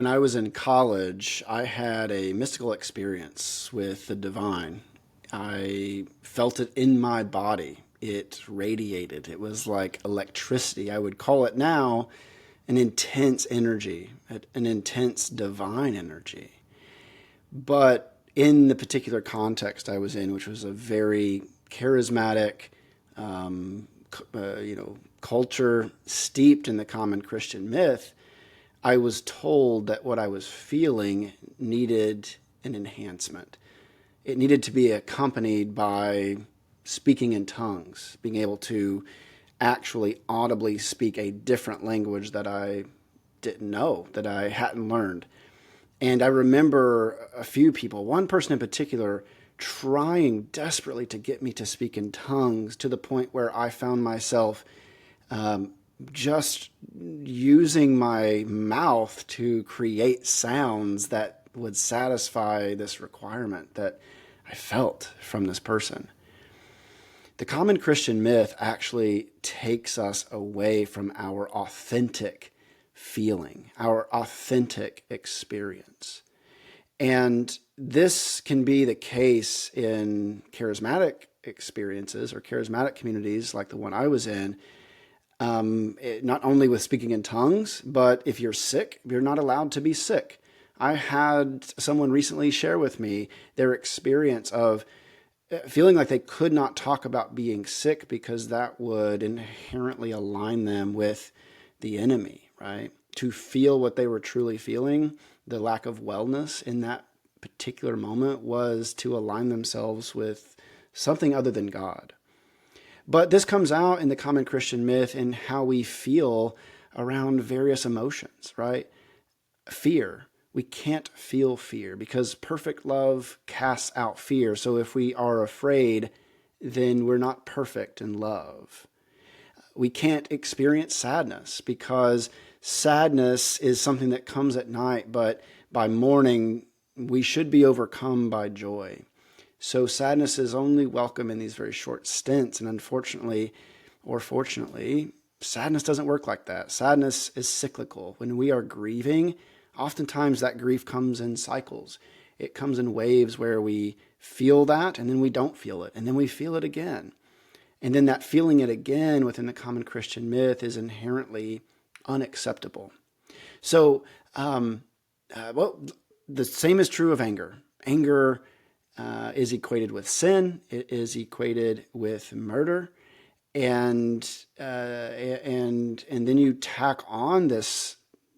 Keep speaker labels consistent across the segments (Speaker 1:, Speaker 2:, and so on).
Speaker 1: When I was in college, I had a mystical experience with the divine. I felt it in my body. It radiated. It was like electricity. I would call it now an intense energy, an intense divine energy. But in the particular context I was in, which was a very charismatic, culture steeped in the common Christian myth, I was told that what I was feeling needed an enhancement. It needed to be accompanied by speaking in tongues, being able to actually audibly speak a different language that I didn't know, that I hadn't learned. And I remember a few people, one person in particular, trying desperately to get me to speak in tongues to the point where I found myself just using my mouth to create sounds that would satisfy this requirement that I felt from this person. The common Christian myth actually takes us away from our authentic feeling, our authentic experience. And this can be the case in charismatic experiences or charismatic communities like the one I was in, not only with speaking in tongues, but if you're sick, you're not allowed to be sick. I had someone recently share with me their experience of feeling like they could not talk about being sick because that would inherently align them with the enemy, right? To feel what they were truly feeling, the lack of wellness in that particular moment was to align themselves with something other than God. But this comes out in the common Christian myth in how we feel around various emotions, right? Fear. We can't feel fear because perfect love casts out fear. So if we are afraid, then we're not perfect in love. We can't experience sadness because sadness is something that comes at night, but by morning, we should be overcome by joy. So sadness is only welcome in these very short stints. And unfortunately, or fortunately, sadness doesn't work like that. Sadness is cyclical. When we are grieving, oftentimes that grief comes in cycles. It comes in waves where we feel that and then we don't feel it and then we feel it again. And then that feeling it again within the common Christian myth is inherently unacceptable. So, the same is true of anger. Anger is equated with sin. It is equated with murder, and then you tack on this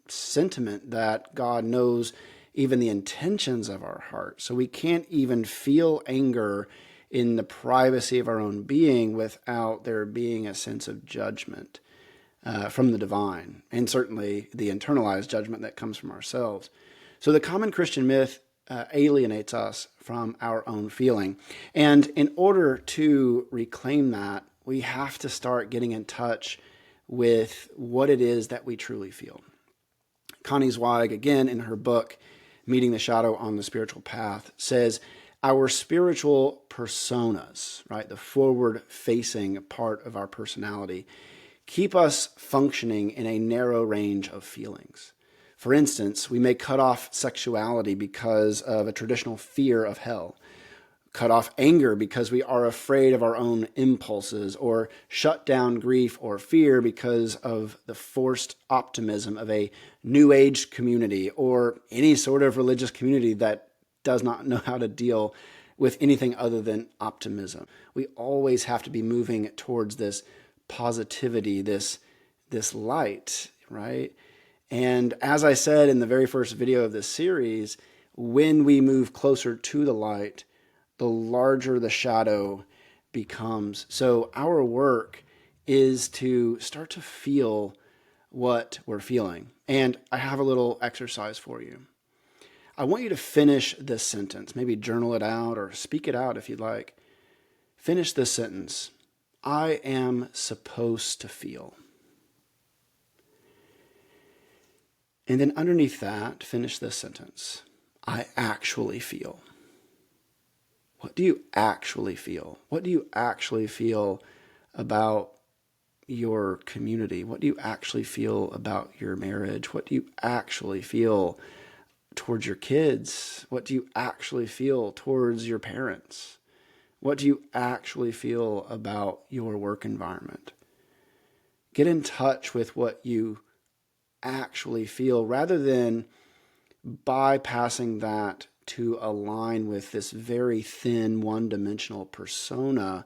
Speaker 1: sentiment that God knows even the intentions of our heart. So we can't even feel anger in the privacy of our own being without there being a sense of judgment from the divine, and certainly the internalized judgment that comes from ourselves. So the common Christian myth alienates us from our own feeling. And in order to reclaim that, we have to start getting in touch with what it is that we truly feel. Connie Zweig, again, in her book, Meeting the Shadow on the Spiritual Path, says our spiritual personas, right, the forward-facing part of our personality, keep us functioning in a narrow range of feelings. For instance, we may cut off sexuality because of a traditional fear of hell, cut off anger because we are afraid of our own impulses, or shut down grief or fear because of the forced optimism of a New Age community or any sort of religious community that does not know how to deal with anything other than optimism. We always have to be moving towards this positivity, this light, right? And as I said in the very first video of this series, when we move closer to the light, the larger the shadow becomes. So our work is to start to feel what we're feeling. And I have a little exercise for you. I want you to finish this sentence. Maybe journal it out or speak it out if you'd like. Finish this sentence. I am supposed to feel. And then underneath that, finish this sentence. I actually feel. What do you actually feel? What do you actually feel about your community? What do you actually feel about your marriage? What do you actually feel towards your kids? What do you actually feel towards your parents? What do you actually feel about your work environment? Get in touch with what you actually feel rather than bypassing that to align with this very thin one-dimensional persona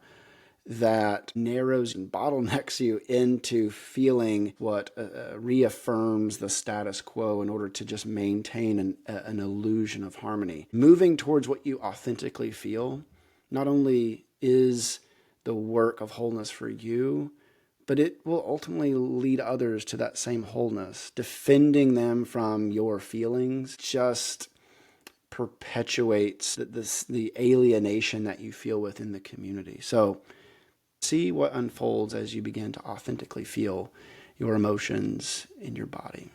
Speaker 1: that narrows and bottlenecks you into feeling what reaffirms the status quo in order to just maintain an illusion of harmony. Moving towards what you authentically feel not only is the work of wholeness for you, but it will ultimately lead others to that same wholeness. Defending them from your feelings just perpetuates the alienation that you feel within the community. So see what unfolds as you begin to authentically feel your emotions in your body.